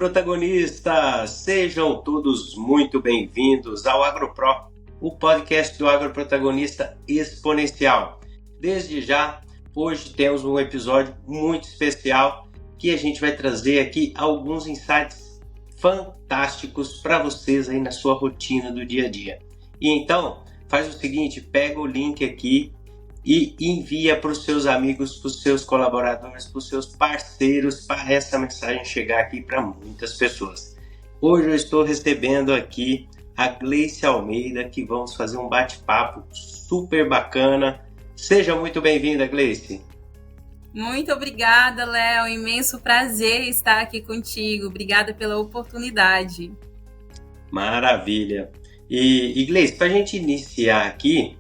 agroprotagonistas! Sejam todos muito bem-vindos ao AgroPro, o podcast do agroprotagonista exponencial. Desde já, hoje temos um episódio muito especial que a gente vai trazer aqui alguns insights fantásticos para vocês aí na sua rotina do dia a dia. E então, faz o seguinte, pega o link aqui e envia para os seus amigos, para os seus colaboradores, para os seus parceiros, para essa mensagem chegar aqui para muitas pessoas. Hoje eu estou recebendo aqui a Gleice Almeida, que vamos fazer um bate-papo super bacana. Seja muito bem-vinda, Gleice. Muito obrigada, Léo. Imenso prazer estar aqui contigo. Obrigada pela oportunidade. Maravilha. E Gleice, para a gente iniciar aqui,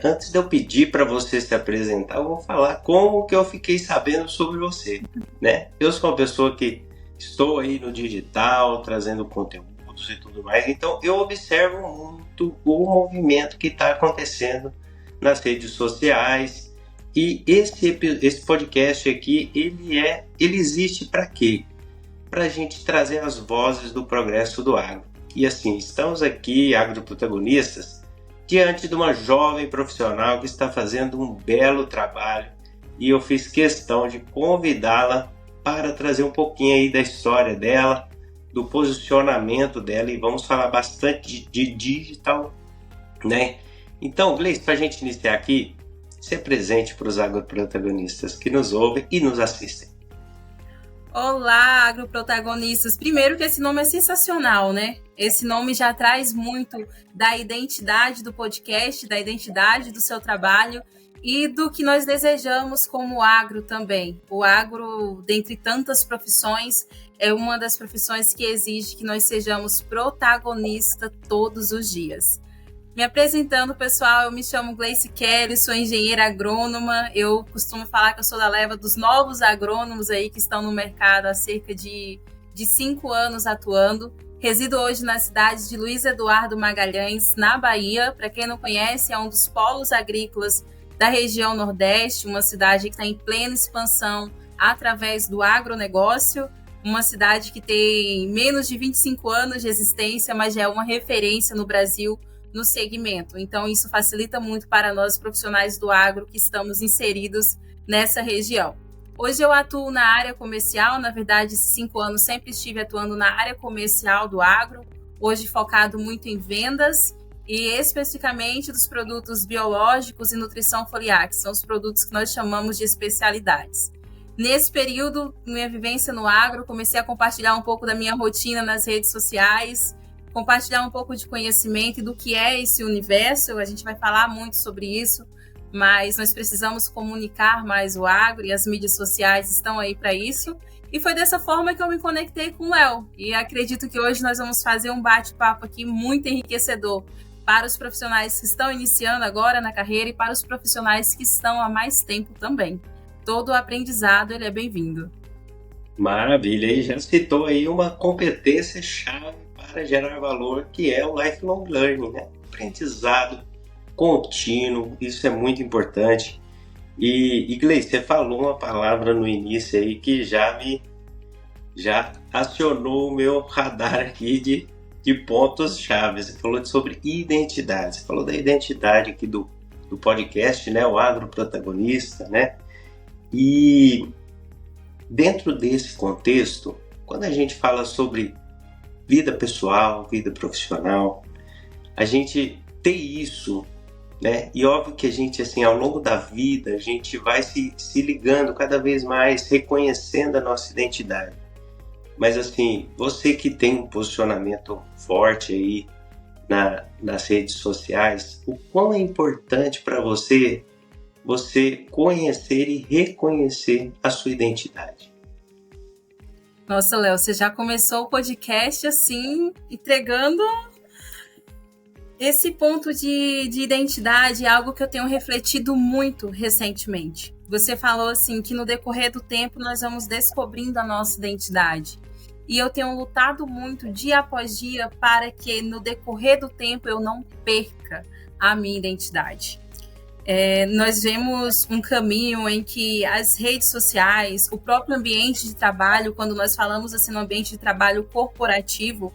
antes de eu pedir para você se apresentar, eu vou falar como que eu fiquei sabendo sobre você, né? Eu sou uma pessoa que estou aí no digital, trazendo conteúdos e tudo mais, então eu observo muito o movimento que está acontecendo nas redes sociais e esse podcast aqui, ele existe para quê? Para a gente trazer as vozes do progresso do agro. E assim, estamos aqui, agroprotagonistas, diante de uma jovem profissional que está fazendo um belo trabalho e eu fiz questão de convidá-la para trazer um pouquinho aí da história dela, do posicionamento dela e vamos falar bastante de digital, né? Então, Gleice, para a gente iniciar aqui, ser presente para os agroprotagonistas que nos ouvem e nos assistem. Olá, agroprotagonistas. Primeiro que esse nome é sensacional, né? Esse nome já traz muito da identidade do podcast, da identidade do seu trabalho e do que nós desejamos como agro também. O agro, dentre tantas profissões, é uma das profissões que exige que nós sejamos protagonistas todos os dias. Me apresentando, pessoal, eu me chamo Gleice Kelly, sou engenheira agrônoma. Eu costumo falar que eu sou da leva dos novos agrônomos aí que estão no mercado há cerca de 5 anos atuando. Resido hoje na cidade de Luiz Eduardo Magalhães, na Bahia. Para quem não conhece, é um dos polos agrícolas da região Nordeste, uma cidade que está em plena expansão através do agronegócio. Uma cidade que tem menos de 25 anos de existência, mas já é uma referência no Brasil no segmento. Então, isso facilita muito para nós profissionais do agro que estamos inseridos nessa região. Hoje eu atuo na área comercial, na verdade, esses 5 anos sempre estive atuando na área comercial do agro, hoje focado muito em vendas e especificamente dos produtos biológicos e nutrição foliar, que são os produtos que nós chamamos de especialidades. Nesse período, minha vivência no agro, comecei a compartilhar um pouco da minha rotina nas redes sociais, compartilhar um pouco de conhecimento do que é esse universo. A gente vai falar muito sobre isso, mas nós precisamos comunicar mais o agro e as mídias sociais estão aí para isso. E foi dessa forma que eu me conectei com o Léo. E acredito que hoje nós vamos fazer um bate-papo aqui muito enriquecedor para os profissionais que estão iniciando agora na carreira e para os profissionais que estão há mais tempo também. Todo o aprendizado ele é bem-vindo. Maravilha, e já citou aí uma competência chave para gerar valor, que é o lifelong learning, né? Aprendizado contínuo, isso é muito importante. E Gleice, você falou uma palavra no início aí que já acionou o meu radar aqui de pontos-chave. Você falou sobre identidade, você falou da identidade aqui do podcast, né? O agroprotagonista, né? E dentro desse contexto, quando a gente fala sobre vida pessoal, vida profissional, a gente ter isso, né? E óbvio que a gente, assim, ao longo da vida, a gente vai se ligando cada vez mais, reconhecendo a nossa identidade. Mas, assim, você que tem um posicionamento forte aí nas redes sociais, o quão é importante para você conhecer e reconhecer a sua identidade? Nossa, Léo, você já começou o podcast assim, entregando esse ponto de identidade, algo que eu tenho refletido muito recentemente. Você falou assim que no decorrer do tempo nós vamos descobrindo a nossa identidade. E eu tenho lutado muito dia após dia para que no decorrer do tempo eu não perca a minha identidade. Nós vemos um caminho em que as redes sociais, o próprio ambiente de trabalho, quando nós falamos assim no ambiente de trabalho corporativo,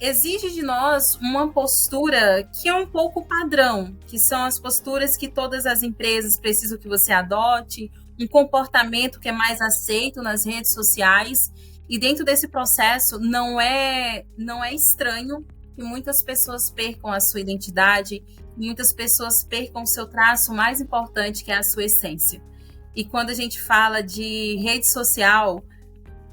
exige de nós uma postura que é um pouco padrão, que são as posturas que todas as empresas precisam que você adote, um comportamento que é mais aceito nas redes sociais. E dentro desse processo não é estranho que muitas pessoas percam a sua identidade, muitas pessoas percam o seu traço mais importante, que é a sua essência. E quando a gente fala de rede social,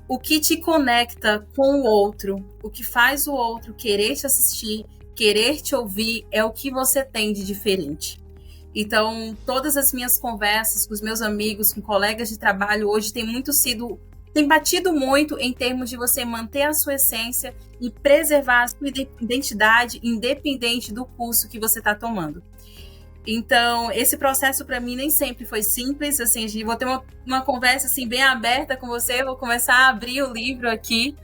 o que te conecta com o outro, o que faz o outro querer te assistir, querer te ouvir, é o que você tem de diferente. Então, todas as minhas conversas com os meus amigos, com colegas de trabalho hoje tem batido muito em termos de você manter a sua essência e preservar a sua identidade, independente do curso que você está tomando. Então, esse processo para mim nem sempre foi simples, assim, vou ter uma conversa assim bem aberta com você, vou começar a abrir o livro aqui,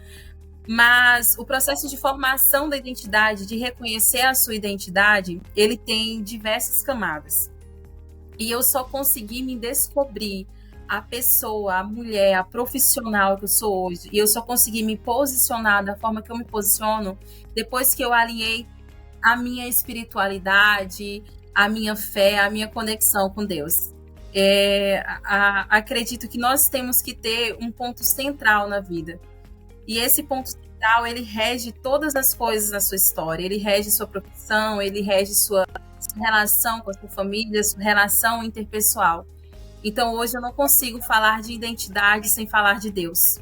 mas o processo de formação da identidade, de reconhecer a sua identidade, ele tem diversas camadas. E eu só consegui me descobrir a pessoa, a mulher, a profissional que eu sou hoje, e eu só consegui me posicionar da forma que eu me posiciono depois que eu alinhei a minha espiritualidade, a minha fé, a minha conexão com Deus. Acredito que nós temos que ter um ponto central na vida. E esse ponto central, ele rege todas as coisas na sua história. Ele rege sua profissão, ele rege sua relação com a sua família, sua relação interpessoal. Então, hoje eu não consigo falar de identidade sem falar de Deus.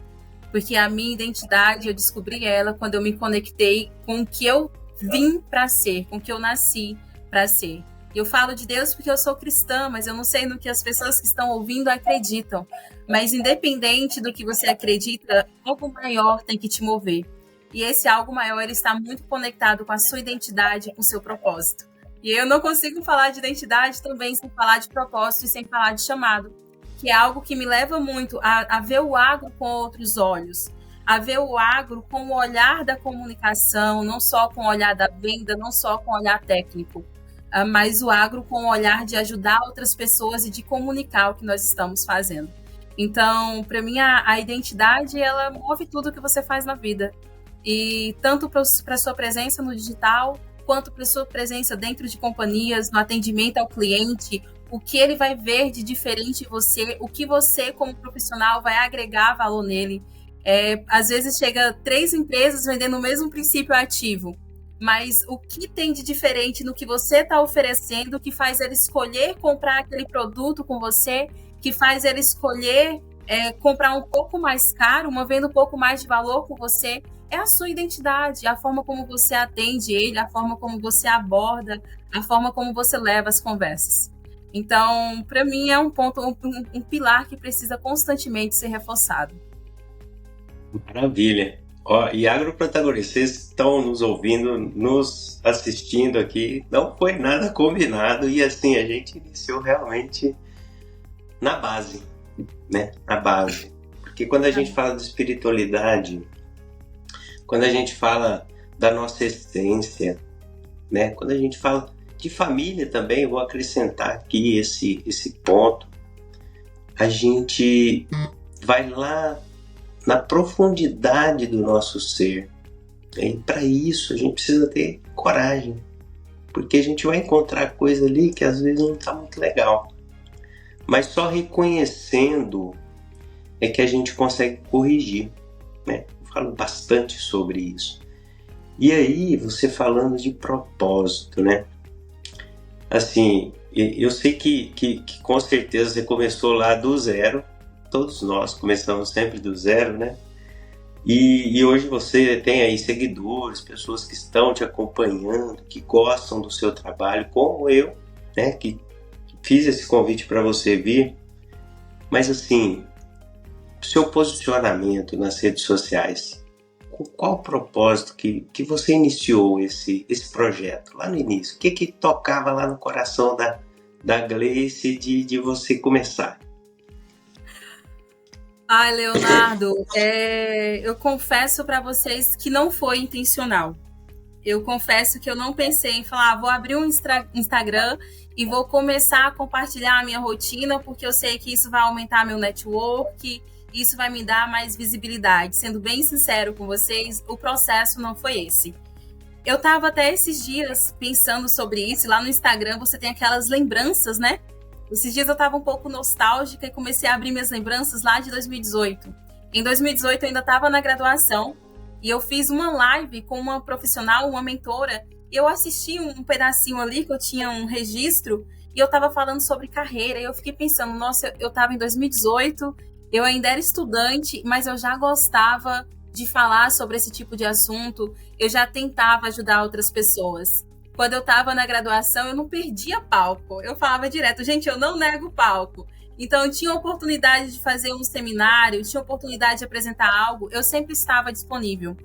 Porque a minha identidade, eu descobri ela quando eu me conectei com o que eu vim para ser, com o que eu nasci para ser. Eu falo de Deus porque eu sou cristã, mas eu não sei no que as pessoas que estão ouvindo acreditam. Mas independente do que você acredita, algo maior tem que te mover. E esse algo maior, ele está muito conectado com a sua identidade, com o seu propósito. E eu não consigo falar de identidade também sem falar de propósito e sem falar de chamado, que é algo que me leva muito a ver o agro com outros olhos, a ver o agro com o olhar da comunicação, não só com o olhar da venda, não só com o olhar técnico, mas o agro com o olhar de ajudar outras pessoas e de comunicar o que nós estamos fazendo. Então, para mim, a identidade, ela move tudo que você faz na vida. E tanto para a sua presença no digital, quanto para a sua presença dentro de companhias, no atendimento ao cliente, o que ele vai ver de diferente em você, o que você, como profissional, vai agregar valor nele. Às vezes chega 3 empresas vendendo o mesmo princípio ativo, mas o que tem de diferente no que você está oferecendo, que faz ele escolher comprar aquele produto com você, que faz ele escolher comprar um pouco mais caro, movendo um pouco mais de valor com você, é a sua identidade, a forma como você atende ele, a forma como você aborda, a forma como você leva as conversas. Então, para mim, é um ponto, um pilar que precisa constantemente ser reforçado. Maravilha. Ó, e agroprotagonistas, vocês estão nos ouvindo, nos assistindo aqui, não foi nada combinado e assim, a gente iniciou realmente na base, né? Na base. Porque quando a gente fala de espiritualidade, quando a gente fala da nossa essência, né? Quando a gente fala de família também, eu vou acrescentar aqui esse ponto, a gente vai lá na profundidade do nosso ser. E para isso a gente precisa ter coragem, porque a gente vai encontrar coisa ali que às vezes não está muito legal. Mas só reconhecendo é que a gente consegue corrigir, né? Eu falo bastante sobre isso. E aí, você falando de propósito, né? Assim, eu sei que com certeza você começou lá do zero. Todos nós começamos sempre do zero, né? E hoje você tem aí seguidores, pessoas que estão te acompanhando, que gostam do seu trabalho, como eu, né? Que fiz esse convite para você vir. Mas assim, seu posicionamento nas redes sociais, qual o propósito que você iniciou esse projeto lá no início? O que tocava lá no coração da Gleice de você começar? Ai, Leonardo, eu confesso para vocês que não foi intencional. Eu confesso que eu não pensei em falar, vou abrir um Instagram e vou começar a compartilhar a minha rotina, porque eu sei que isso vai aumentar meu network, isso vai me dar mais visibilidade. Sendo bem sincero com vocês, o processo não foi esse. Eu estava até esses dias pensando sobre isso, e lá no Instagram você tem aquelas lembranças, né? Esses dias eu estava um pouco nostálgica e comecei a abrir minhas lembranças lá de 2018. Em 2018 eu ainda estava na graduação e eu fiz uma live com uma profissional, uma mentora, e eu assisti um pedacinho ali que eu tinha um registro e eu estava falando sobre carreira e eu fiquei pensando, nossa, eu estava em 2018, eu ainda era estudante, mas eu já gostava de falar sobre esse tipo de assunto, eu já tentava ajudar outras pessoas. Quando eu estava na graduação, eu não perdia palco. Eu falava direto, gente, eu não nego palco. Então, eu tinha oportunidade de fazer um seminário, tinha oportunidade de apresentar algo, eu sempre estava disponível.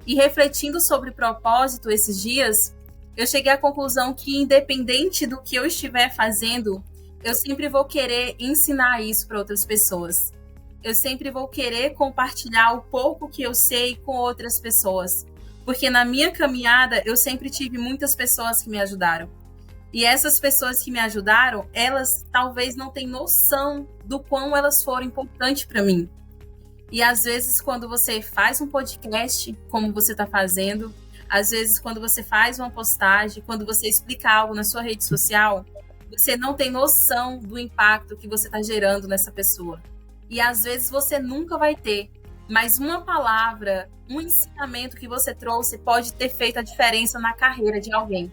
E refletindo sobre propósito esses dias, eu cheguei à conclusão que, independente do que eu estiver fazendo, eu sempre vou querer ensinar isso para outras pessoas. Eu sempre vou querer compartilhar o pouco que eu sei com outras pessoas. Porque na minha caminhada, eu sempre tive muitas pessoas que me ajudaram. E essas pessoas que me ajudaram, elas talvez não tenham noção do quão elas foram importantes para mim. E às vezes, quando você faz um podcast, como você está fazendo, às vezes, quando você faz uma postagem, quando você explica algo na sua rede social, você não tem noção do impacto que você está gerando nessa pessoa. E às vezes você nunca vai ter, mas uma palavra, um ensinamento que você trouxe pode ter feito a diferença na carreira de alguém.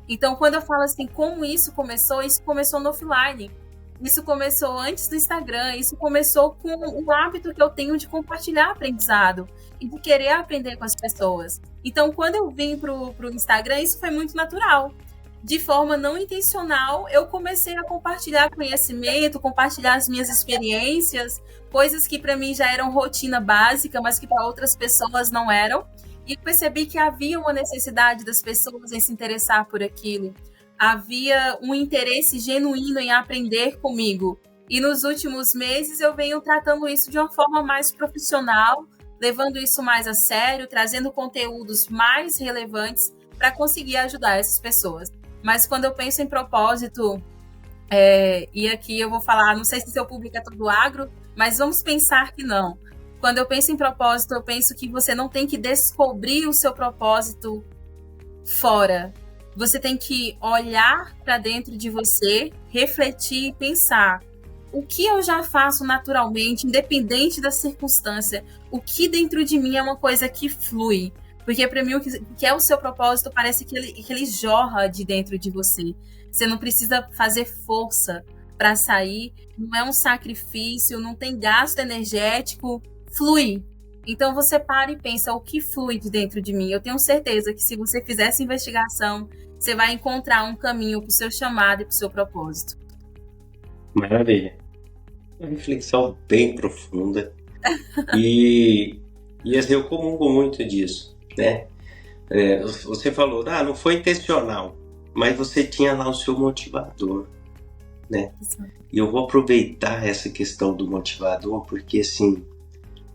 Então, quando eu falo assim, como isso começou no offline. Isso começou antes do Instagram, isso começou com o hábito que eu tenho de compartilhar aprendizado e de querer aprender com as pessoas. Então, quando eu vim pro Instagram, isso foi muito natural. De forma não intencional, eu comecei a compartilhar conhecimento, compartilhar as minhas experiências, coisas que para mim já eram rotina básica, mas que para outras pessoas não eram. E percebi que havia uma necessidade das pessoas em se interessar por aquilo. Havia um interesse genuíno em aprender comigo. E nos últimos meses eu venho tratando isso de uma forma mais profissional, levando isso mais a sério, trazendo conteúdos mais relevantes para conseguir ajudar essas pessoas. Mas quando eu penso em propósito, e aqui eu vou falar, não sei se seu público é todo agro, mas vamos pensar que não. Quando eu penso em propósito, eu penso que você não tem que descobrir o seu propósito fora. Você tem que olhar para dentro de você, refletir e pensar o que eu já faço naturalmente, independente da circunstância, o que dentro de mim é uma coisa que flui. Porque para mim o que é o seu propósito parece que ele jorra de dentro de você. Você não precisa fazer força para sair, não é um sacrifício, não tem gasto energético, flui. Então você para e pensa o que flui de dentro de mim. Eu tenho certeza que se você fizer essa investigação, você vai encontrar um caminho para o seu chamado e para o seu propósito. Maravilha. Uma reflexão bem profunda. E assim, eu comungo muito disso, né? Você falou, não foi intencional, mas você tinha lá o seu motivador, né? E eu vou aproveitar essa questão do motivador, porque assim,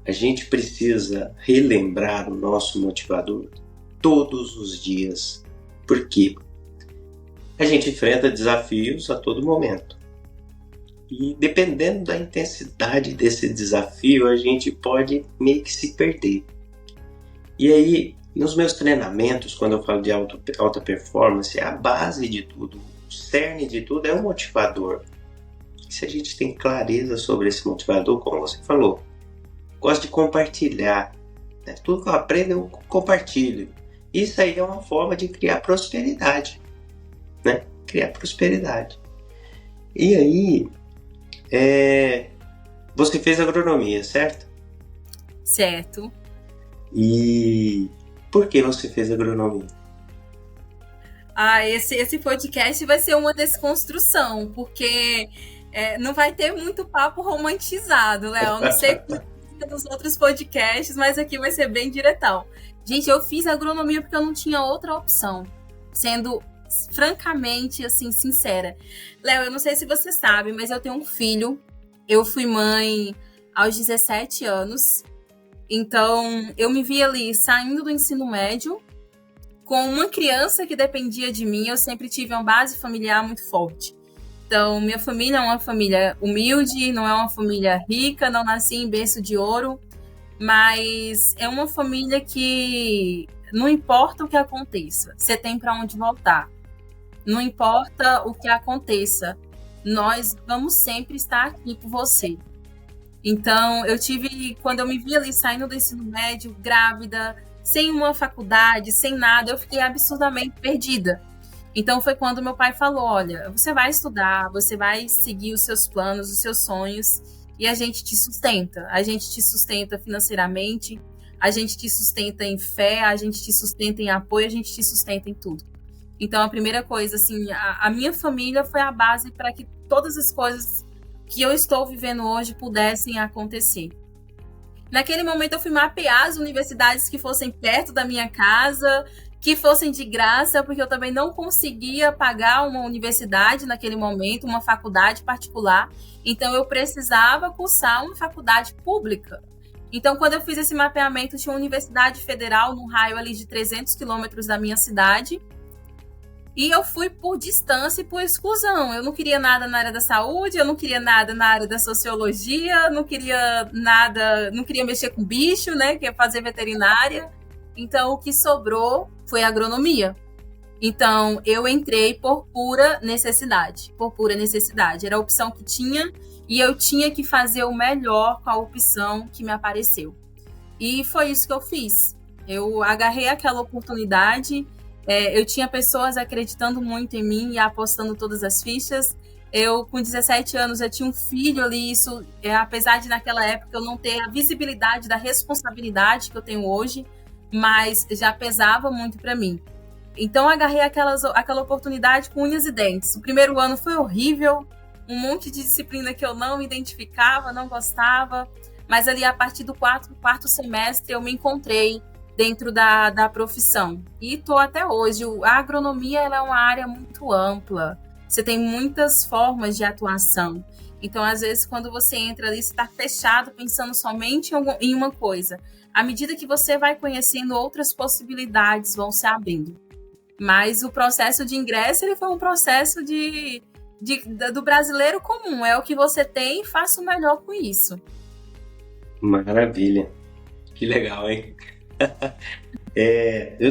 a gente precisa relembrar o nosso motivador todos os dias. Por quê? A gente enfrenta desafios a todo momento. E dependendo da intensidade desse desafio, a gente pode meio que se perder. E aí, nos meus treinamentos, quando eu falo de alta performance, a base de tudo, o cerne de tudo é o motivador. Se a gente tem clareza sobre esse motivador, como você falou, gosto de compartilhar, né? Tudo que eu aprendo eu compartilho. Isso aí é uma forma de criar prosperidade, né? Criar prosperidade. E aí, você fez agronomia, certo? Certo. E por que você fez agronomia? Esse podcast vai ser uma desconstrução, porque não vai ter muito papo romantizado, Léo. Não sei dos outros podcasts, mas aqui vai ser bem diretão. Gente, eu fiz agronomia porque eu não tinha outra opção, sendo francamente, assim, sincera. Léo, eu não sei se você sabe, mas eu tenho um filho. Eu fui mãe aos 17 anos. Então, eu me vi ali saindo do ensino médio, com uma criança que dependia de mim, eu sempre tive uma base familiar muito forte. Então, minha família é uma família humilde, não é uma família rica, não nasci em berço de ouro, mas é uma família que não importa o que aconteça, você tem para onde voltar. Não importa o que aconteça, nós vamos sempre estar aqui por você. Então, quando eu me vi ali saindo do ensino médio, grávida, sem uma faculdade, sem nada, eu fiquei absurdamente perdida. Então, foi quando meu pai falou, olha, você vai estudar, você vai seguir os seus planos, os seus sonhos, e a gente te sustenta. A gente te sustenta financeiramente, a gente te sustenta em fé, a gente te sustenta em apoio, a gente te sustenta em tudo. Então, a primeira coisa, assim, a minha família foi a base para que todas as coisas que eu estou vivendo hoje pudessem acontecer. Naquele momento, eu fui mapear as universidades que fossem perto da minha casa, que fossem de graça, porque eu também não conseguia pagar uma universidade naquele momento, uma faculdade particular. Então, eu precisava cursar uma faculdade pública. Então, quando eu fiz esse mapeamento, tinha uma universidade federal no raio ali de 300 quilômetros da minha cidade. E eu fui por distância e por exclusão. Eu não queria nada na área da saúde, eu não queria nada na área da sociologia, não queria mexer com bicho, né, que é fazer veterinária. Então, o que sobrou foi agronomia. Então, eu entrei por pura necessidade. Era a opção que tinha e eu tinha que fazer o melhor com a opção que me apareceu. E foi isso que eu fiz. Eu agarrei aquela oportunidade. Eu tinha pessoas acreditando muito em mim e apostando todas as fichas. Eu, com 17 anos, eu tinha um filho ali. Isso, apesar de naquela época eu não ter a visibilidade da responsabilidade que eu tenho hoje, mas já pesava muito para mim. Então, eu agarrei aquela oportunidade com unhas e dentes. O primeiro ano foi horrível, um monte de disciplina que eu não me identificava, não gostava, mas ali a partir do quarto semestre eu me encontrei dentro da profissão. E estou até hoje. A agronomia ela é uma área muito ampla. Você tem muitas formas de atuação. Então, às vezes, quando você entra ali, você está fechado, pensando somente em uma coisa. À medida que você vai conhecendo, outras possibilidades vão se abrindo. Mas o processo de ingresso ele foi um processo do brasileiro comum. É o que você tem, faça o melhor com isso. Maravilha. Que legal, hein?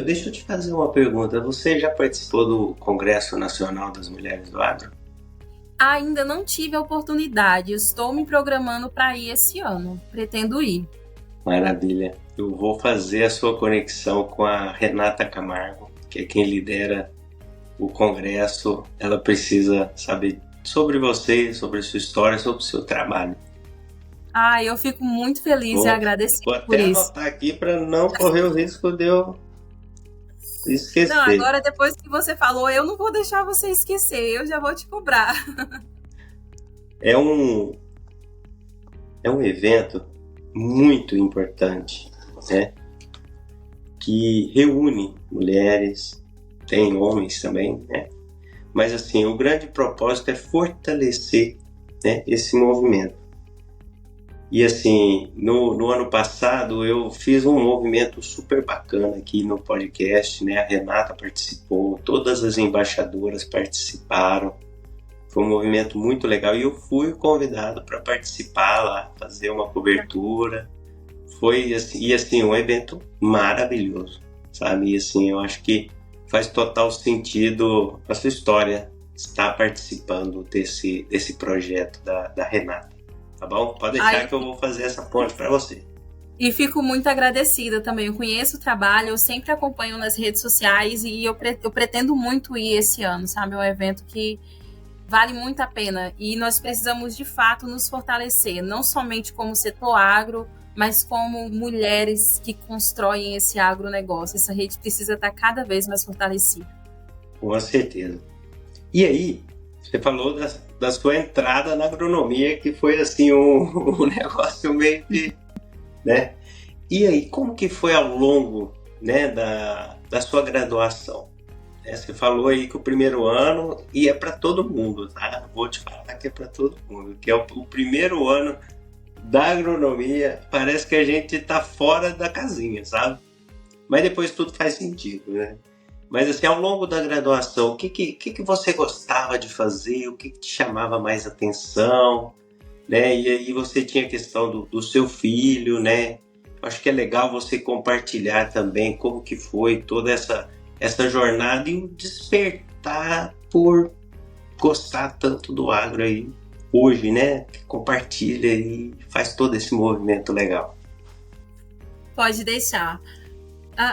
Deixa eu te fazer uma pergunta. Você já participou do Congresso Nacional das Mulheres do Agro? Ainda não tive a oportunidade. Estou me programando para ir esse ano. Pretendo ir. Maravilha. Eu vou fazer a sua conexão com a Renata Camargo, que é quem lidera o Congresso. Ela precisa saber sobre você, sobre a sua história, sobre o seu trabalho. Eu fico muito feliz e agradecida por isso. Vou até anotar aqui para não correr o risco de eu esquecer. Não, agora depois que você falou, eu não vou deixar você esquecer, eu já vou te cobrar. É um evento muito importante, né? Que reúne mulheres, tem homens também, né? Mas assim, o grande propósito é fortalecer, né, esse movimento. E assim, no ano passado eu fiz um movimento super bacana aqui no podcast, né? A Renata participou, todas as embaixadoras participaram. Foi um movimento muito legal e eu fui convidado para participar lá, fazer uma cobertura. Foi assim, um evento maravilhoso, sabe? E assim, eu acho que faz total sentido a sua história estar participando desse projeto da Renata. Tá bom? Pode deixar que eu vou fazer essa ponte para você. E fico muito agradecida também. Eu conheço o trabalho, eu sempre acompanho nas redes sociais e eu pretendo muito ir esse ano, sabe? É um evento que vale muito a pena. E nós precisamos, de fato, nos fortalecer, não somente como setor agro, mas como mulheres que constroem esse agronegócio. Essa rede precisa estar cada vez mais fortalecida. Com certeza. E aí, você falou da sua entrada na agronomia, que foi assim um negócio meio de, né? E aí, como que foi ao longo, né, da sua graduação? Você falou aí que o primeiro ano, e é para todo mundo, tá? Vou te falar que é para todo mundo, que é o primeiro ano da agronomia, parece que a gente tá fora da casinha, sabe? Mas depois tudo faz sentido, né? Mas assim, ao longo da graduação, o que você gostava de fazer? O que te chamava mais atenção? Né? E aí você tinha a questão do seu filho, né? Acho que é legal você compartilhar também como que foi toda essa jornada e o despertar por gostar tanto do agro aí hoje, né? Que compartilha e faz todo esse movimento legal. Pode deixar.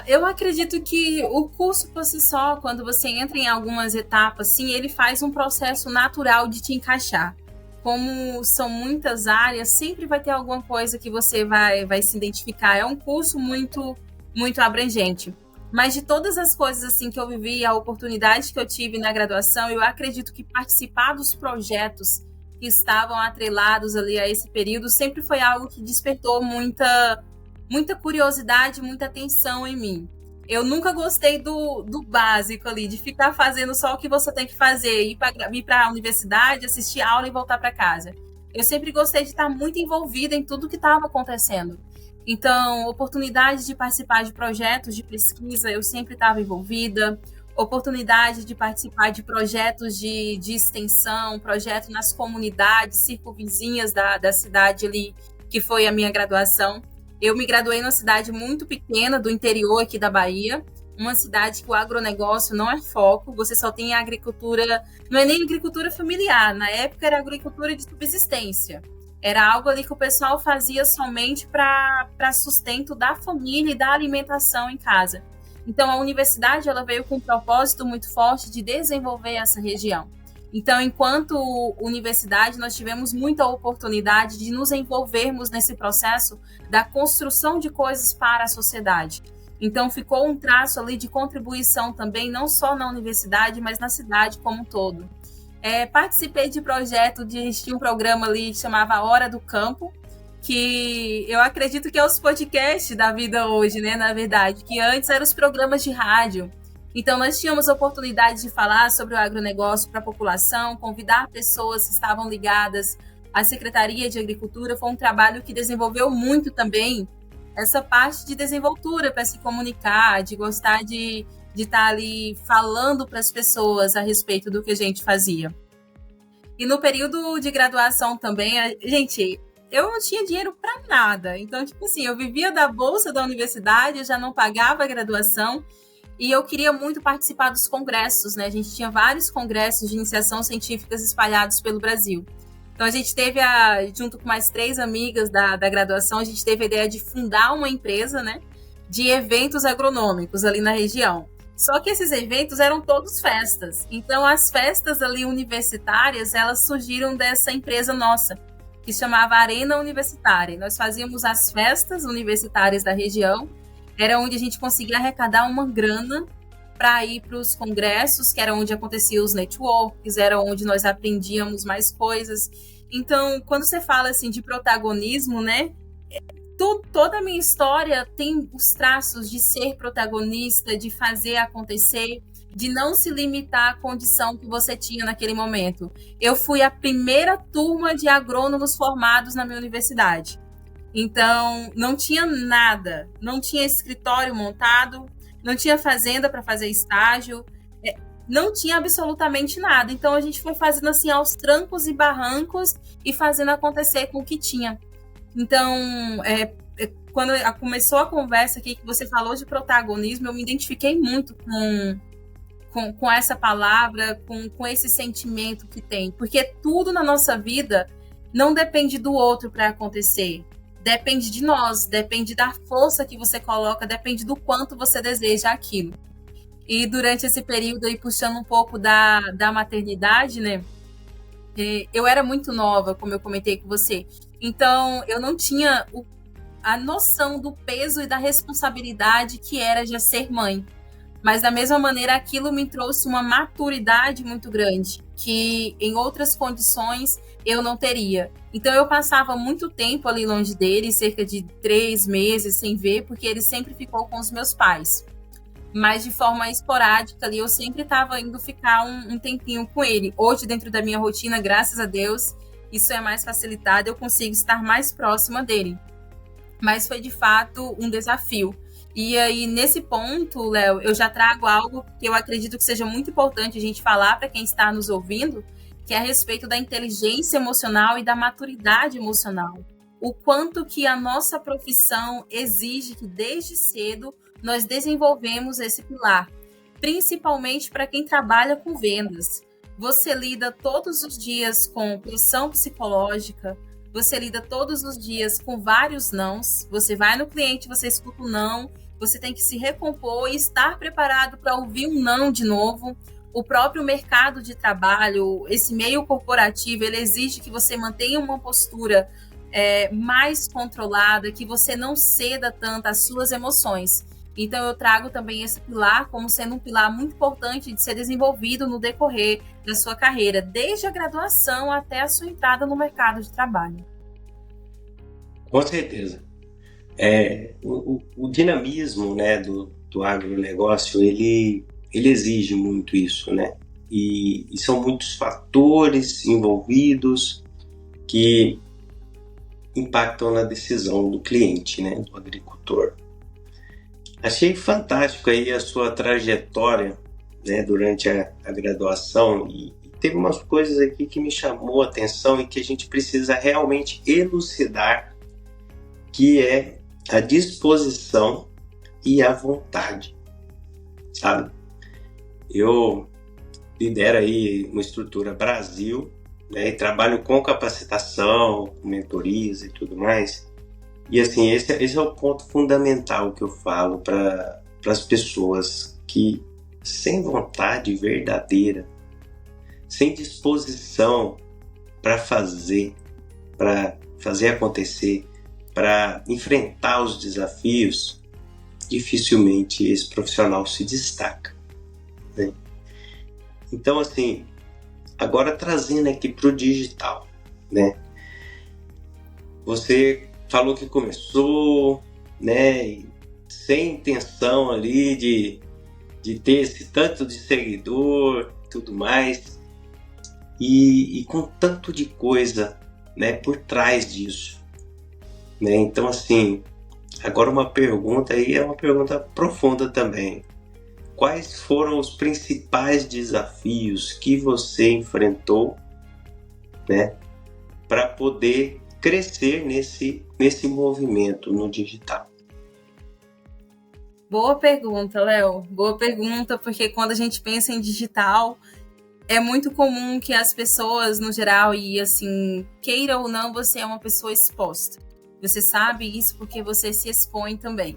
Eu acredito que o curso por si só, quando você entra em algumas etapas, sim, ele faz um processo natural de te encaixar. Como são muitas áreas, sempre vai ter alguma coisa que você vai se identificar. É um curso muito, muito abrangente. Mas de todas as coisas assim que eu vivi, a oportunidade que eu tive na graduação, eu acredito que participar dos projetos que estavam atrelados ali a esse período sempre foi algo que despertou muita curiosidade, muita atenção em mim. Eu nunca gostei do básico ali, de ficar fazendo só o que você tem que fazer, ir para a universidade, assistir aula e voltar para casa. Eu sempre gostei de estar muito envolvida em tudo que estava acontecendo. Então, oportunidade de participar de projetos de pesquisa, eu sempre estava envolvida. Oportunidade de participar de projetos de extensão, projeto nas comunidades circunvizinhas da cidade ali, que foi a minha graduação. Eu me graduei numa cidade muito pequena do interior aqui da Bahia, uma cidade que o agronegócio não é foco, você só tem agricultura, não é nem agricultura familiar, na época era agricultura de subsistência. Era algo ali que o pessoal fazia somente para sustento da família e da alimentação em casa. Então a universidade ela veio com um propósito muito forte de desenvolver essa região. Então, enquanto universidade, nós tivemos muita oportunidade de nos envolvermos nesse processo da construção de coisas para a sociedade. Então, ficou um traço ali de contribuição também, não só na universidade, mas na cidade como um todo. Participei de projeto, de um programa ali que chamava Hora do Campo, que eu acredito que é os podcasts da vida hoje, né, na verdade, que antes eram os programas de rádio. Então, nós tínhamos a oportunidade de falar sobre o agronegócio para a população, convidar pessoas que estavam ligadas à Secretaria de Agricultura. Foi um trabalho que desenvolveu muito também essa parte de desenvoltura para se comunicar, de gostar de estar ali falando para as pessoas a respeito do que a gente fazia. E no período de graduação também, gente, eu não tinha dinheiro para nada. Então, tipo assim, eu vivia da bolsa da universidade, eu já não pagava a graduação. E eu queria muito participar dos congressos, né? A gente tinha vários congressos de iniciação científicas espalhados pelo Brasil. Então, a gente teve, junto com mais 3 amigas da graduação, a gente teve a ideia de fundar uma empresa, né? De eventos agronômicos ali na região. Só que esses eventos eram todos festas. Então, as festas ali universitárias, elas surgiram dessa empresa nossa, que chamava Arena Universitária. E nós fazíamos as festas universitárias da região. Era onde a gente conseguia arrecadar uma grana para ir para os congressos, que era onde aconteciam os networks, era onde nós aprendíamos mais coisas. Então, quando você fala assim de protagonismo, né? Toda a minha história tem os traços de ser protagonista, de fazer acontecer, de não se limitar à condição que você tinha naquele momento. Eu fui a primeira turma de agrônomos formados na minha universidade. Então, não tinha nada, não tinha escritório montado, não tinha fazenda para fazer estágio, não tinha absolutamente nada. Então, a gente foi fazendo assim aos trancos e barrancos e fazendo acontecer com o que tinha. Então, quando começou a conversa aqui, que você falou de protagonismo, eu me identifiquei muito com essa palavra, com esse sentimento que tem. Porque tudo na nossa vida não depende do outro para acontecer. Depende de nós, depende da força que você coloca, depende do quanto você deseja aquilo. E durante esse período aí, puxando um pouco da maternidade, né? Eu era muito nova, como eu comentei com você. Então, eu não tinha a noção do peso e da responsabilidade que era já ser mãe. Mas, da mesma maneira, aquilo me trouxe uma maturidade muito grande, que em outras condições eu não teria. Então, eu passava muito tempo ali longe dele, cerca de 3 meses sem ver, porque ele sempre ficou com os meus pais. Mas, de forma esporádica ali, eu sempre estava indo ficar um tempinho com ele. Hoje, dentro da minha rotina, graças a Deus, isso é mais facilitado, eu consigo estar mais próxima dele. Mas foi, de fato, um desafio. E aí, nesse ponto, Léo, eu já trago algo que eu acredito que seja muito importante a gente falar para quem está nos ouvindo, que é a respeito da inteligência emocional e da maturidade emocional. O quanto que a nossa profissão exige que desde cedo nós desenvolvemos esse pilar, principalmente para quem trabalha com vendas. Você lida todos os dias com pressão psicológica, você lida todos os dias com vários nãos, você vai no cliente, você escuta um não, você tem que se recompor e estar preparado para ouvir um não de novo. O próprio mercado de trabalho, esse meio corporativo, ele exige que você mantenha uma postura mais controlada, que você não ceda tanto às suas emoções. Então, eu trago também esse pilar como sendo um pilar muito importante de ser desenvolvido no decorrer da sua carreira, desde a graduação até a sua entrada no mercado de trabalho. Com certeza. O dinamismo, né, do agronegócio, ele exige muito isso, né? E são muitos fatores envolvidos que impactam na decisão do cliente, né, do agricultor. Achei fantástico aí a sua trajetória, né, durante a graduação e teve umas coisas aqui que me chamou a atenção e que a gente precisa realmente elucidar, que é a disposição e a vontade, sabe? Eu lidero aí uma estrutura Brasil, né, e trabalho com capacitação, com mentorias e tudo mais. E assim, esse é o ponto fundamental que eu falo para as pessoas, que sem vontade verdadeira, sem disposição para fazer acontecer, para enfrentar os desafios, dificilmente esse profissional se destaca, né? Então, assim, agora trazendo aqui para o digital, né? Você falou que começou, né, sem intenção ali de ter esse tanto de seguidor, tudo mais, e com tanto de coisa, né, por trás disso, né? Então, assim, agora uma pergunta aí, é uma pergunta profunda também. Quais foram os principais desafios que você enfrentou, né, para poder crescer nesse movimento no digital? Boa pergunta, Léo. Boa pergunta, porque quando a gente pensa em digital, é muito comum que as pessoas, no geral, e assim, queira ou não, você é uma pessoa exposta. Você sabe isso porque você se expõe também.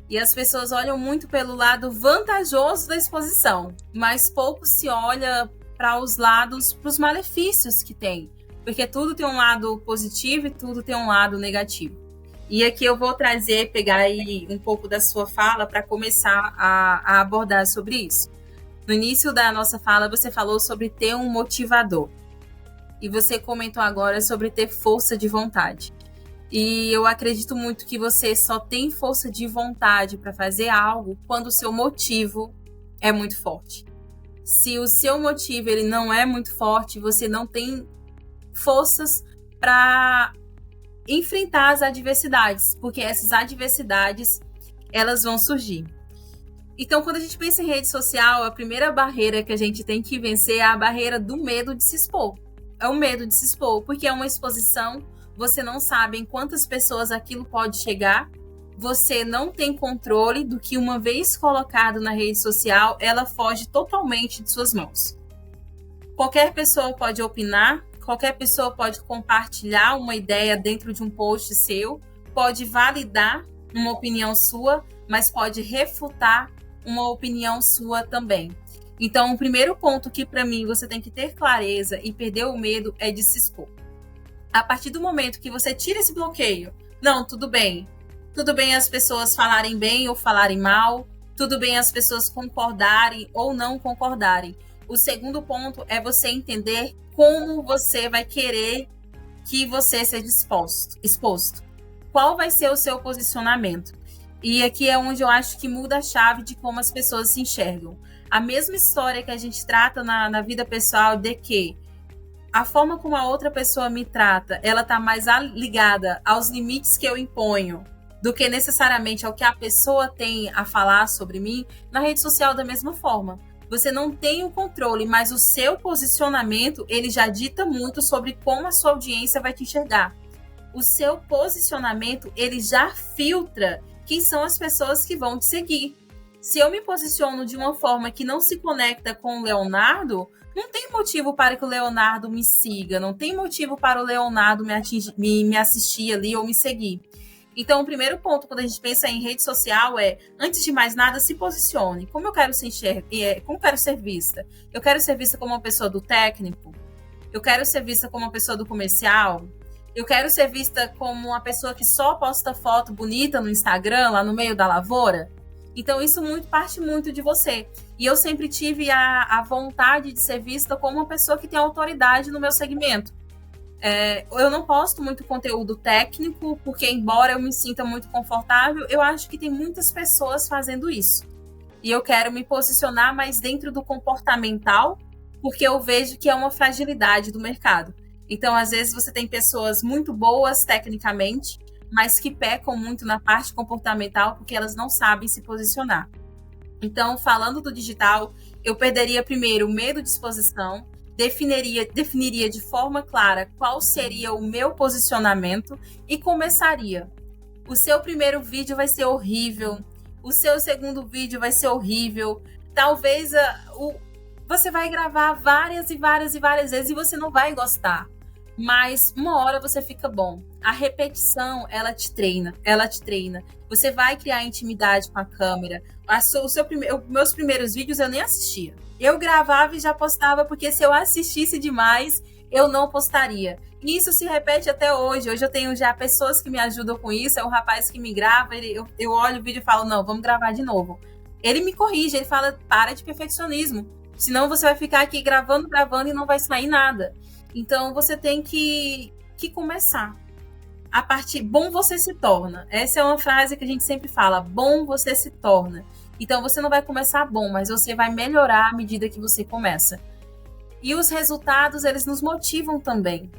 E as pessoas olham muito pelo lado vantajoso da exposição, mas pouco se olha para os lados, para os malefícios que tem. Porque tudo tem um lado positivo e tudo tem um lado negativo. E aqui eu vou pegar aí um pouco da sua fala para começar a abordar sobre isso. No início da nossa fala, você falou sobre ter um motivador. E você comentou agora sobre ter força de vontade. E eu acredito muito que você só tem força de vontade para fazer algo quando o seu motivo é muito forte. Se o seu motivo ele não é muito forte, você não tem forças para enfrentar as adversidades, porque essas adversidades elas vão surgir. Então, quando a gente pensa em rede social, a primeira barreira que a gente tem que vencer é a barreira do medo de se expor. É o medo de se expor, porque é uma exposição. Você não sabe em quantas pessoas aquilo pode chegar, você não tem controle do que, uma vez colocado na rede social, ela foge totalmente de suas mãos. Qualquer pessoa pode opinar, qualquer pessoa pode compartilhar uma ideia dentro de um post seu, pode validar uma opinião sua, mas pode refutar uma opinião sua também. Então, o primeiro ponto que, para mim, você tem que ter clareza e perder o medo é de se expor. A partir do momento que você tira esse bloqueio, não, tudo bem as pessoas falarem bem ou falarem mal, tudo bem as pessoas concordarem ou não concordarem. O segundo ponto é você entender como você vai querer que você seja exposto. Qual vai ser o seu posicionamento? E aqui é onde eu acho que muda a chave de como as pessoas se enxergam. A mesma história que a gente trata na vida pessoal, de que a forma como a outra pessoa me trata, ela está mais ligada aos limites que eu imponho do que necessariamente ao que a pessoa tem a falar sobre mim, na rede social da mesma forma. Você não tem o controle, mas o seu posicionamento, ele já dita muito sobre como a sua audiência vai te enxergar. O seu posicionamento, ele já filtra quem são as pessoas que vão te seguir. Se eu me posiciono de uma forma que não se conecta com o Leonardo, não tem motivo para que o Leonardo me siga, não tem motivo para o Leonardo me assistir ali ou me seguir. Então, o primeiro ponto, quando a gente pensa em rede social, é, antes de mais nada, se posicione. Como eu quero como quero ser vista? Eu quero ser vista como uma pessoa do técnico? Eu quero ser vista como uma pessoa do comercial? Eu quero ser vista como uma pessoa que só posta foto bonita no Instagram, lá no meio da lavoura? Então, isso parte muito de você. E eu sempre tive a vontade de ser vista como uma pessoa que tem autoridade no meu segmento. Eu não posto muito conteúdo técnico, porque embora eu me sinta muito confortável, eu acho que tem muitas pessoas fazendo isso. E eu quero me posicionar mais dentro do comportamental, porque eu vejo que é uma fragilidade do mercado. Então, às vezes, você tem pessoas muito boas tecnicamente, mas que pecam muito na parte comportamental, porque elas não sabem se posicionar. Então, falando do digital, eu perderia primeiro o medo de exposição, definiria de forma clara qual seria o meu posicionamento e começaria. O seu primeiro vídeo vai ser horrível, o seu segundo vídeo vai ser horrível, talvez você vai gravar várias e várias e várias vezes e você não vai gostar, mas uma hora você fica bom. A repetição, ela te treina. Você vai criar intimidade com a câmera. Meus primeiros vídeos eu nem assistia. Eu gravava e já postava, porque se eu assistisse demais, eu não postaria. E isso se repete até hoje. Hoje eu tenho já pessoas que me ajudam com isso. É um rapaz que me grava, eu olho o vídeo e falo, não, vamos gravar de novo. Ele me corrige, ele fala, para de perfeccionismo. Senão você vai ficar aqui gravando e não vai sair nada. Então você tem que começar. Bom você se torna. Essa é uma frase que a gente sempre fala, bom você se torna. Então você não vai começar bom, mas você vai melhorar à medida que você começa. E os resultados, eles nos motivam também.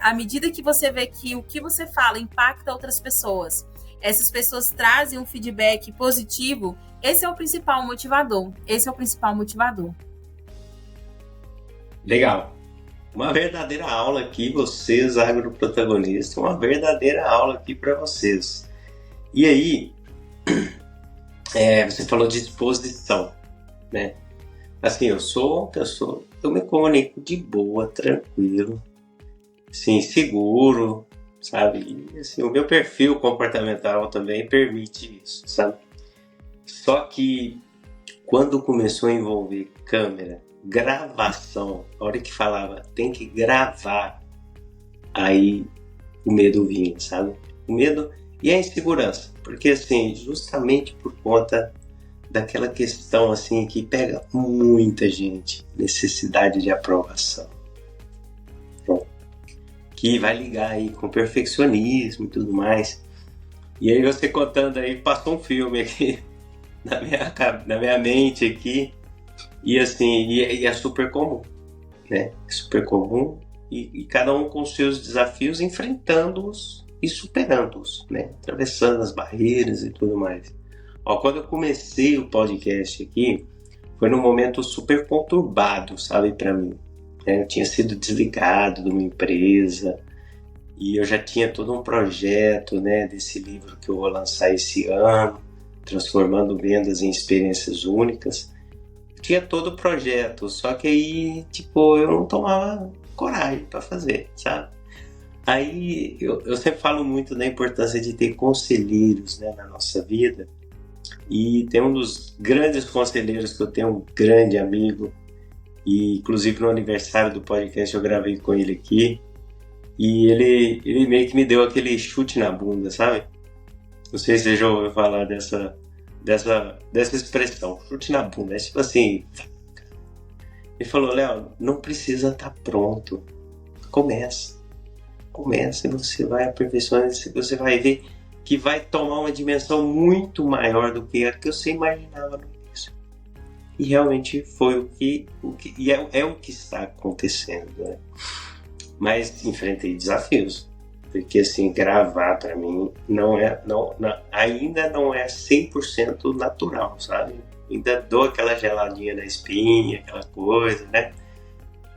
À medida que você vê que o que você fala impacta outras pessoas, essas pessoas trazem um feedback positivo, esse é o principal motivador. Legal. Uma verdadeira aula aqui, vocês, agroprotagonistas, uma verdadeira aula aqui para vocês. E aí, você falou de disposição, né? Assim, eu me comunico de boa, tranquilo, assim, seguro, sabe? E, assim, o meu perfil comportamental também permite isso, sabe? Só que quando começou a envolver câmera, gravação, a hora que falava tem que gravar, aí o medo vinha, sabe? O medo e a insegurança, porque assim, justamente por conta daquela questão assim que pega muita gente, necessidade de aprovação, que vai ligar aí com perfeccionismo e tudo mais. E aí você contando aí, passou um filme aqui na minha mente aqui. E assim, e é super comum, né? É super comum e cada um com seus desafios, enfrentando-os e superando-os, né? Atravessando as barreiras e tudo mais. Ó, quando eu comecei o podcast aqui, foi num momento super conturbado, sabe, para mim. Eu tinha sido desligado de uma empresa e eu já tinha todo um projeto, né, desse livro que eu vou lançar esse ano, transformando vendas em experiências únicas. Tinha todo o projeto, só que aí, tipo, eu não tomava coragem para fazer, sabe? Aí eu sempre falo muito da importância de ter conselheiros, né, na nossa vida. E tem um dos grandes conselheiros que eu tenho, um grande amigo, e inclusive no aniversário do podcast eu gravei com ele aqui. E ele meio que me deu aquele chute na bunda, sabe? Não sei se você já ouviu falar dessa expressão, chute na bunda. É tipo assim, ele falou, Léo, não precisa estar pronto, começa e você vai aperfeiçoando, você vai ver que vai tomar uma dimensão muito maior do que a que você imaginava no início. E realmente foi o que é o que está acontecendo, né? Mas enfrentei desafios, Porque, assim, gravar para mim ainda não é 100% natural, sabe? Ainda dou aquela geladinha na espinha, aquela coisa, né?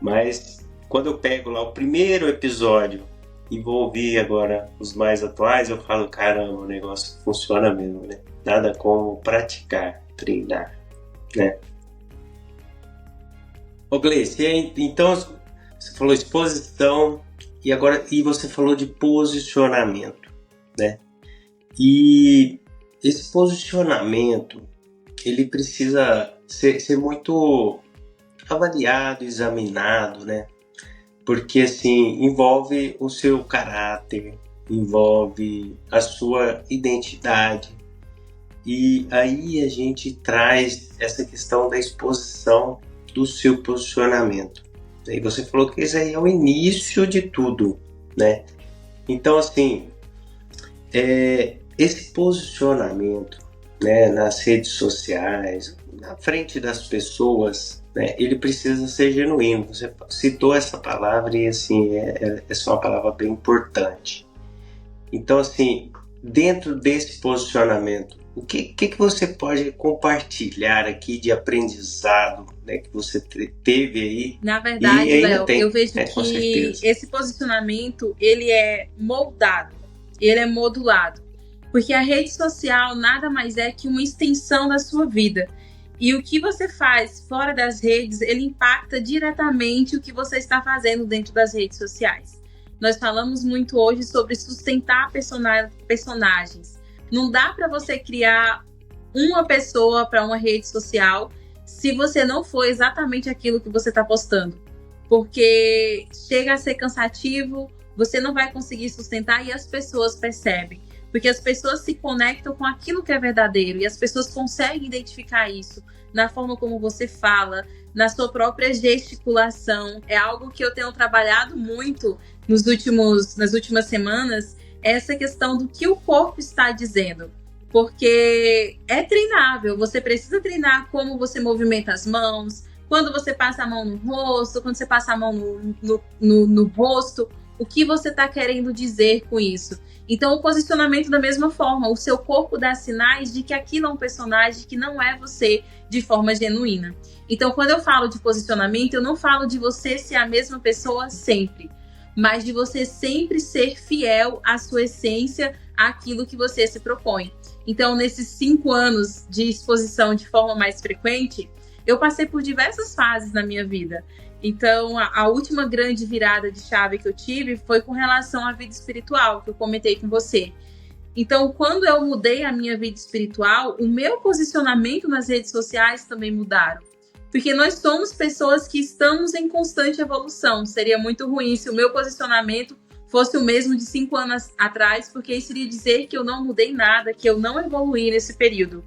Mas quando eu pego lá o primeiro episódio e vou ouvir agora os mais atuais, eu falo, caramba, o negócio funciona mesmo, né? Nada como praticar, treinar, né? Ô Gleice, então você falou exposição e você falou de posicionamento, né? E esse posicionamento, ele precisa ser muito avaliado, examinado, né? Porque, assim, envolve o seu caráter, envolve a sua identidade. E aí a gente traz essa questão da exposição do seu posicionamento. E você falou que esse aí é o início de tudo, né? Então, assim, esse posicionamento, né, nas redes sociais, na frente das pessoas, né, ele precisa ser genuíno. Você citou essa palavra e, assim, essa é uma palavra bem importante. Então, assim, dentro desse posicionamento, o que você pode compartilhar aqui de aprendizado, né, que você teve aí? Na verdade, Léo, eu vejo que esse posicionamento, ele é moldado, ele é modulado. Porque a rede social nada mais é que uma extensão da sua vida. E o que você faz fora das redes, ele impacta diretamente o que você está fazendo dentro das redes sociais. Nós falamos muito hoje sobre sustentar personagens. Não dá para você criar uma pessoa para uma rede social se você não for exatamente aquilo que você está postando. Porque chega a ser cansativo, você não vai conseguir sustentar e as pessoas percebem. Porque as pessoas se conectam com aquilo que é verdadeiro e as pessoas conseguem identificar isso na forma como você fala, na sua própria gesticulação. É algo que eu tenho trabalhado muito nas últimas semanas, essa questão do que o corpo está dizendo. Porque é treinável, você precisa treinar como você movimenta as mãos, quando você passa a mão no rosto, quando você passa a mão no rosto, o que você está querendo dizer com isso. Então, o posicionamento da mesma forma, o seu corpo dá sinais de que aquilo é um personagem que não é você de forma genuína. Então, quando eu falo de posicionamento, eu não falo de você ser a mesma pessoa sempre, mas de você sempre ser fiel à sua essência, àquilo que você se propõe. Então, nesses 5 anos de exposição de forma mais frequente, eu passei por diversas fases na minha vida. Então, a última grande virada de chave que eu tive foi com relação à vida espiritual, que eu comentei com você. Então, quando eu mudei a minha vida espiritual, o meu posicionamento nas redes sociais também mudaram. Porque nós somos pessoas que estamos em constante evolução. Seria muito ruim se o meu posicionamento fosse o mesmo de 5 anos atrás, porque isso iria dizer que eu não mudei nada, que eu não evoluí nesse período.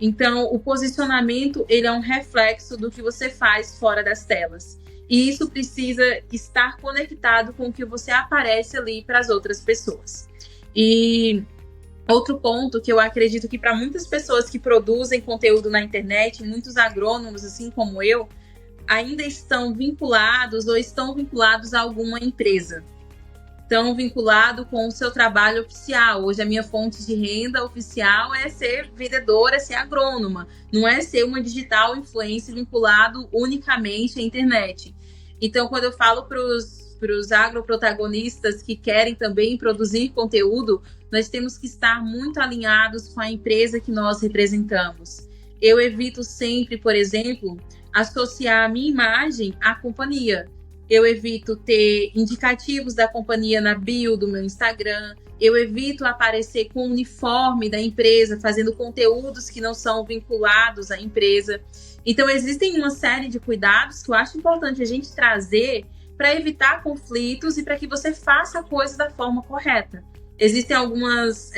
Então, o posicionamento, ele é um reflexo do que você faz fora das telas. E isso precisa estar conectado com o que você aparece ali para as outras pessoas. E outro ponto que eu acredito que para muitas pessoas que produzem conteúdo na internet, muitos agrônomos, assim como eu, ainda estão vinculados ou estão vinculados a alguma empresa. Estão vinculados com o seu trabalho oficial. Hoje a minha fonte de renda oficial é ser vendedora, é ser agrônoma. Não é ser uma digital influencer vinculado unicamente à internet. Então, quando eu falo para os agroprotagonistas que querem também produzir conteúdo, nós temos que estar muito alinhados com a empresa que nós representamos. Eu evito sempre, por exemplo, associar a minha imagem à companhia. Eu evito ter indicativos da companhia na bio do meu Instagram. Eu evito aparecer com o uniforme da empresa, fazendo conteúdos que não são vinculados à empresa. Então, existem uma série de cuidados que eu acho importante a gente trazer para evitar conflitos e para que você faça a coisa da forma correta. Existem algumas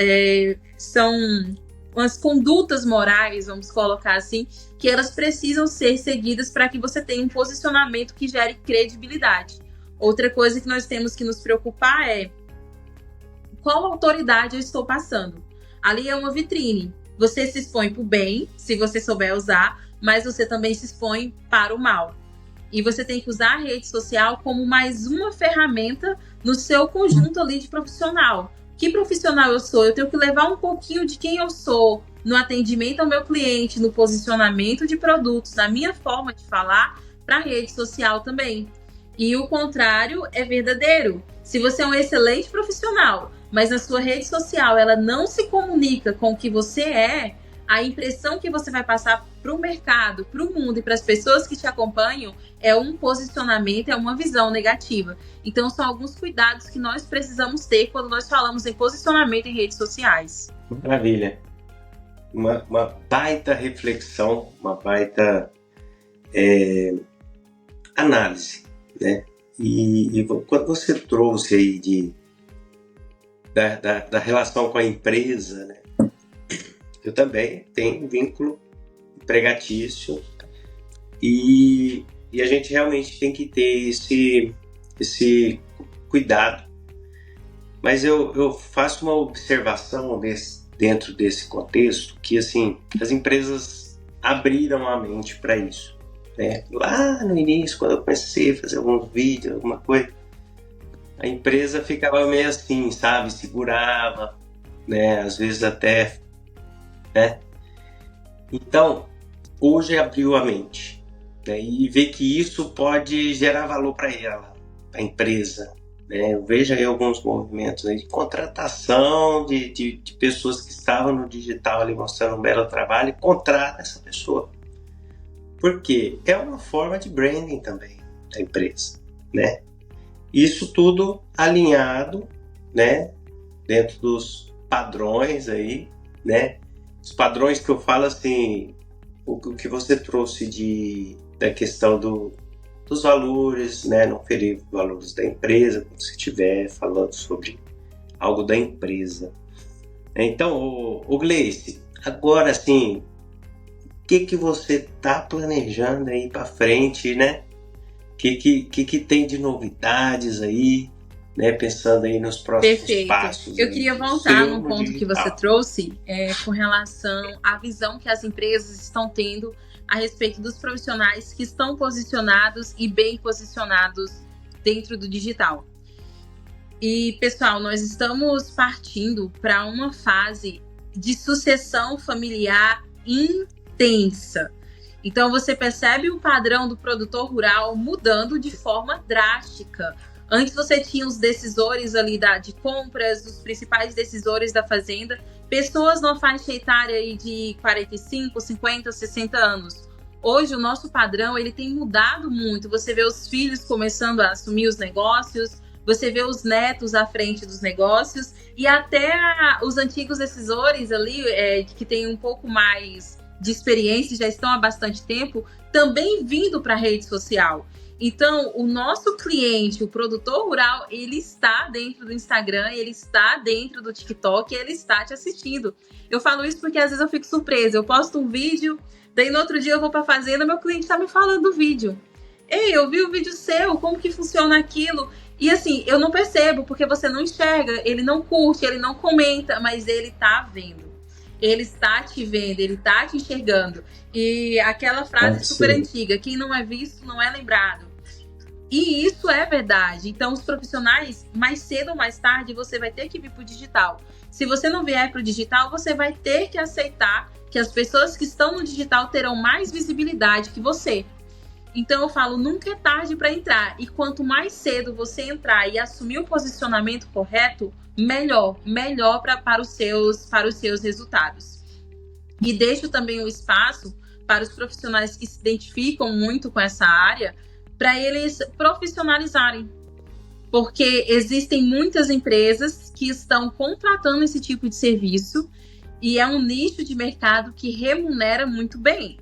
umas condutas morais, vamos colocar assim, que elas precisam ser seguidas para que você tenha um posicionamento que gere credibilidade. Outra coisa que nós temos que nos preocupar é qual autoridade eu estou passando. Ali é uma vitrine. Você se expõe para o bem, se você souber usar, mas você também se expõe para o mal. E você tem que usar a rede social como mais uma ferramenta no seu conjunto ali de profissional. Que profissional eu sou? Eu tenho que levar um pouquinho de quem eu sou no atendimento ao meu cliente, no posicionamento de produtos, na minha forma de falar para a rede social também. E o contrário é verdadeiro. Se você é um excelente profissional, mas na sua rede social ela não se comunica com o que você é, a impressão que você vai passar para o mercado, para o mundo e para as pessoas que te acompanham é um posicionamento, é uma visão negativa. Então, são alguns cuidados que nós precisamos ter quando nós falamos em posicionamento em redes sociais. Maravilha. Uma baita reflexão, uma baita análise, né? E quando você trouxe aí da relação com a empresa, né? Eu também tenho um vínculo empregatício e a gente realmente tem que ter esse cuidado. Mas eu faço uma observação dentro desse contexto que, assim, as empresas abriram a mente para isso, né? Lá no início, quando eu comecei a fazer alguns vídeos, alguma coisa, a empresa ficava meio assim, sabe? Segurava, né? Às vezes até... né? Então, hoje abriu a mente, né? E ver que isso pode gerar valor para ela, para a empresa, né? Eu vejo aí alguns movimentos aí de contratação de pessoas que estavam no digital ali mostrando um belo trabalho e contrata essa pessoa. Porque é uma forma de branding também da empresa, né? Isso tudo alinhado, né? Dentro dos padrões aí, né? Os padrões que eu falo assim, o que você trouxe da questão dos valores, né? Não ferir valores da empresa, quando você estiver falando sobre algo da empresa. Então, o Gleice, agora assim, o que você está planejando aí para frente, né? O que tem de novidades aí? Né, pensando aí nos próximos passos. Eu queria voltar num ponto que você trouxe com relação à visão que as empresas estão tendo a respeito dos profissionais que estão posicionados e bem posicionados dentro do digital. E, pessoal, nós estamos partindo para uma fase de sucessão familiar intensa. Então, você percebe o padrão do produtor rural mudando de forma drástica. Antes você tinha os decisores ali de compras, os principais decisores da fazenda, pessoas numa faixa etária aí de 45, 50, 60 anos. Hoje o nosso padrão ele tem mudado muito. Você vê os filhos começando a assumir os negócios, você vê os netos à frente dos negócios e até os antigos decisores ali, que têm um pouco mais de experiência, já estão há bastante tempo, também vindo para a rede social. Então, o nosso cliente, o produtor rural, ele está dentro do Instagram, ele está dentro do TikTok, ele está te assistindo. Eu falo isso porque às vezes eu fico surpresa. Eu posto um vídeo, daí no outro dia eu vou para a fazenda, meu cliente está me falando do vídeo. Ei, eu vi o vídeo seu, como que funciona aquilo? E assim, eu não percebo, porque você não enxerga, ele não curte, ele não comenta, mas ele está vendo. Ele está te vendo, ele está te enxergando. E aquela frase super antiga, quem não é visto não é lembrado. E isso é verdade. Então, os profissionais, mais cedo ou mais tarde, você vai ter que vir para o digital. Se você não vier para o digital, você vai ter que aceitar que as pessoas que estão no digital terão mais visibilidade que você. Então, eu falo, nunca é tarde para entrar. E quanto mais cedo você entrar e assumir o posicionamento correto, melhor para os seus resultados. E deixo também o espaço para os profissionais que se identificam muito com essa área, para eles profissionalizarem. Porque existem muitas empresas que estão contratando esse tipo de serviço e é um nicho de mercado que remunera muito bem.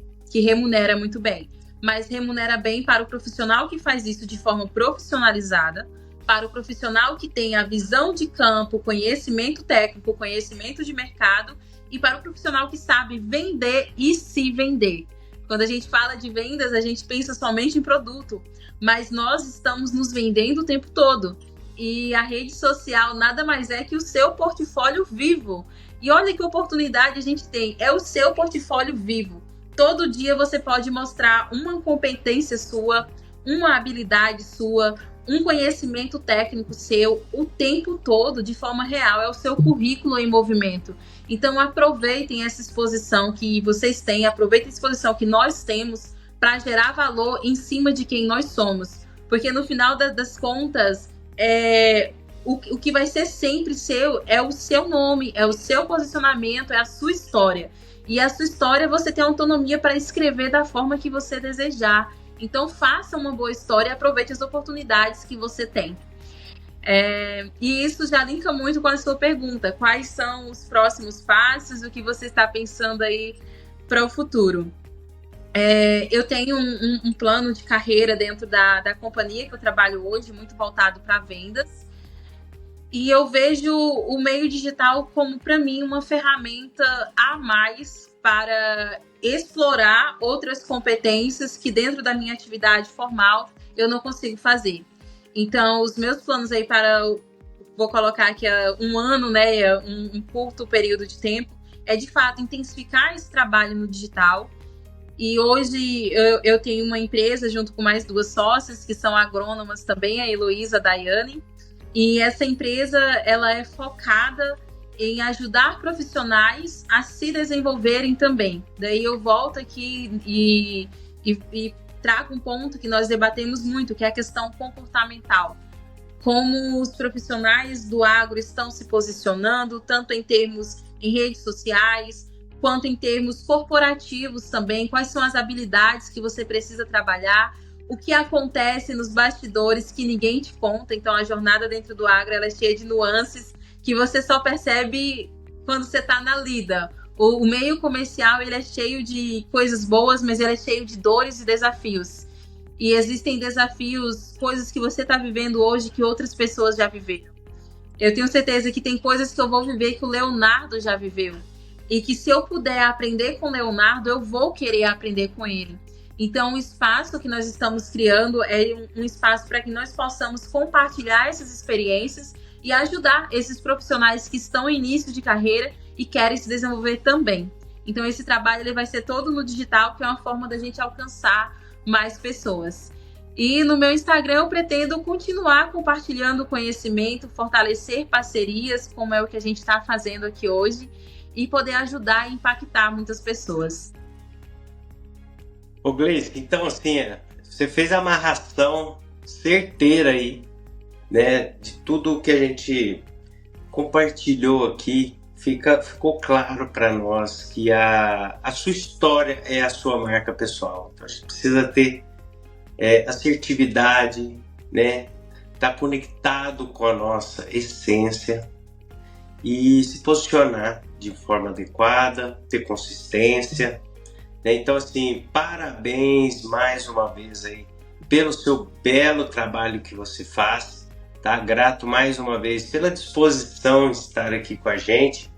Mas remunera bem para o profissional que faz isso de forma profissionalizada, para o profissional que tem a visão de campo, conhecimento técnico, conhecimento de mercado e para o profissional que sabe vender e se vender. Quando a gente fala de vendas, a gente pensa somente em produto, mas nós estamos nos vendendo o tempo todo. E a rede social nada mais é que o seu portfólio vivo. E olha que oportunidade a gente tem, é o seu portfólio vivo. Todo dia você pode mostrar uma competência sua, uma habilidade sua, um conhecimento técnico seu o tempo todo, de forma real. É o seu currículo em movimento. Então, aproveitem essa exposição que vocês têm, aproveitem a exposição que nós temos para gerar valor em cima de quem nós somos. Porque, no final das contas, o que vai ser sempre seu é o seu nome, é o seu posicionamento, é a sua história. E a sua história você tem autonomia para escrever da forma que você desejar. Então, faça uma boa história e aproveite as oportunidades que você tem. E isso já linka muito com a sua pergunta. Quais são os próximos passos? O que você está pensando aí para o futuro? Eu tenho um plano de carreira dentro da companhia que eu trabalho hoje, muito voltado para vendas. E eu vejo o meio digital como, para mim, uma ferramenta a mais para explorar outras competências que dentro da minha atividade formal eu não consigo fazer. Então, os meus planos aí vou colocar aqui um ano, né, um curto período de tempo, é de fato intensificar esse trabalho no digital. E hoje eu tenho uma empresa junto com mais 2 sócias que são agrônomas também, a Heloísa e a Daiane. E essa empresa, ela é focada em ajudar profissionais a se desenvolverem também. Daí eu volto aqui e trago um ponto que nós debatemos muito, que é a questão comportamental. Como os profissionais do agro estão se posicionando, tanto em termos em redes sociais, quanto em termos corporativos também, quais são as habilidades que você precisa trabalhar, o que acontece nos bastidores que ninguém te conta. Então, a jornada dentro do agro, ela é cheia de nuances que você só percebe quando você está na lida. O meio comercial, ele é cheio de coisas boas, mas ele é cheio de dores e desafios. E existem desafios, coisas que você está vivendo hoje que outras pessoas já viveram. Eu tenho certeza que tem coisas que eu vou viver que o Leonardo já viveu. E que se eu puder aprender com o Leonardo, eu vou querer aprender com ele. Então, o espaço que nós estamos criando é um espaço para que nós possamos compartilhar essas experiências e ajudar esses profissionais que estão em início de carreira e querem se desenvolver também. Então, esse trabalho ele vai ser todo no digital, que é uma forma da gente alcançar mais pessoas. E no meu Instagram eu pretendo continuar compartilhando conhecimento, fortalecer parcerias, como é o que a gente está fazendo aqui hoje, e poder ajudar e impactar muitas pessoas. Ô Gleice, então assim, você fez a amarração certeira aí, né, de tudo que a gente compartilhou aqui. Ficou claro para nós que a sua história é a sua marca pessoal. Então a gente precisa ter assertividade, né, estar conectado com a nossa essência e se posicionar de forma adequada, ter consistência. Então, assim, parabéns mais uma vez aí pelo seu belo trabalho que você faz, tá? Grato mais uma vez pela disposição de estar aqui com a gente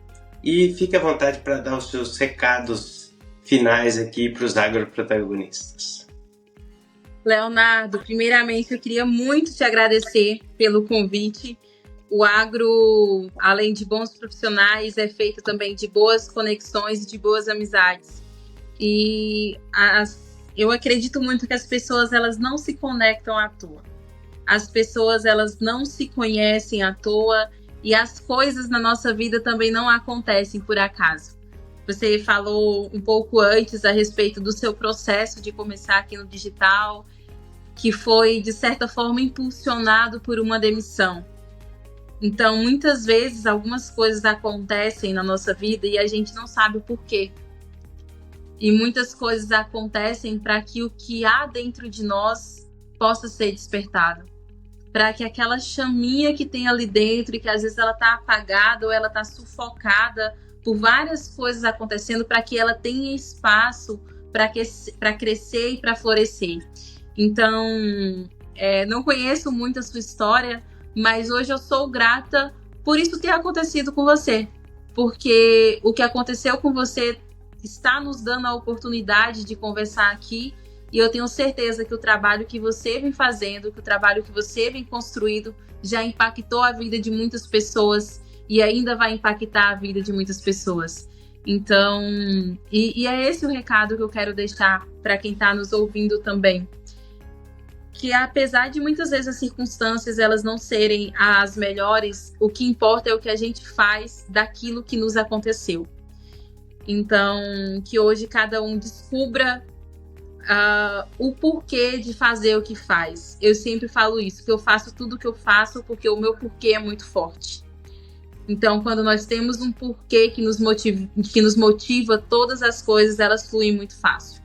e fique à vontade para dar os seus recados finais aqui para os agroprotagonistas. Leonardo, primeiramente eu queria muito te agradecer pelo convite. O agro, além de bons profissionais, é feito também de boas conexões e de boas amizades. E eu acredito muito que as pessoas elas não se conectam à toa. As pessoas elas não se conhecem à toa e as coisas na nossa vida também não acontecem por acaso. Você falou um pouco antes a respeito do seu processo de começar aqui no digital, que foi, de certa forma, impulsionado por uma demissão. Então, muitas vezes, algumas coisas acontecem na nossa vida e a gente não sabe o porquê. E muitas coisas acontecem para que o que há dentro de nós possa ser despertado. Para que aquela chaminha que tem ali dentro e que às vezes ela está apagada ou ela está sufocada por várias coisas acontecendo, para que ela tenha espaço para crescer e para florescer. Então, não conheço muito a sua história, mas hoje eu sou grata por isso ter acontecido com você. Porque o que aconteceu com você está nos dando a oportunidade de conversar aqui, e eu tenho certeza que o trabalho que você vem fazendo, que o trabalho que você vem construindo já impactou a vida de muitas pessoas e ainda vai impactar a vida de muitas pessoas. Então, e é esse o recado que eu quero deixar para quem está nos ouvindo também. que apesar de muitas vezes as circunstâncias elas não serem as melhores, o que importa é o que a gente faz daquilo que nos aconteceu. Então, que hoje cada um descubra o porquê de fazer o que faz. Eu sempre falo isso, que eu faço tudo o que eu faço porque o meu porquê é muito forte. Então, quando nós temos um porquê que nos motiva, todas as coisas elas fluem muito fácil.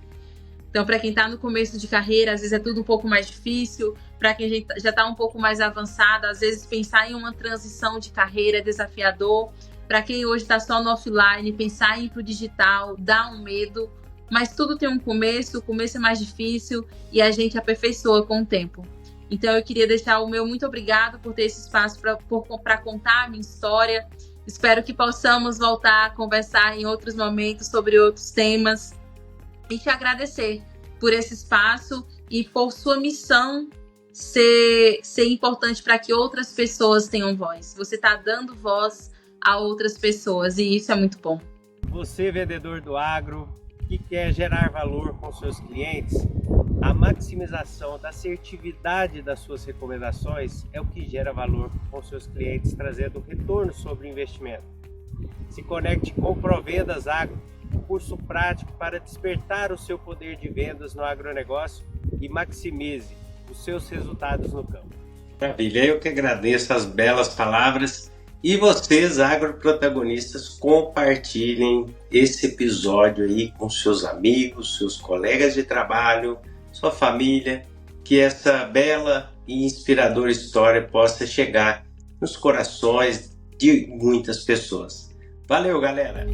Então, para quem está no começo de carreira, às vezes é tudo um pouco mais difícil. Para quem já está um pouco mais avançado, às vezes pensar em uma transição de carreira é desafiador. Para quem hoje está só no offline, pensar em ir para o digital dá um medo. Mas tudo tem um começo, o começo é mais difícil e a gente aperfeiçoa com o tempo. Então, eu queria deixar o meu muito obrigado por ter esse espaço para contar a minha história. Espero que possamos voltar a conversar em outros momentos sobre outros temas. E te agradecer por esse espaço e por sua missão ser importante para que outras pessoas tenham voz. Você está dando voz a outras pessoas e isso é muito bom. Você, vendedor do agro, que quer gerar valor com seus clientes, a maximização da assertividade das suas recomendações é o que gera valor com seus clientes, trazendo retorno sobre o investimento. Se conecte com o Provendas Agro, curso prático para despertar o seu poder de vendas no agronegócio e maximize os seus resultados no campo. Maravilha, eu que agradeço as belas palavras e vocês, agroprotagonistas, compartilhem esse episódio aí com seus amigos, seus colegas de trabalho, sua família, que essa bela e inspiradora história possa chegar nos corações de muitas pessoas. Valeu, galera!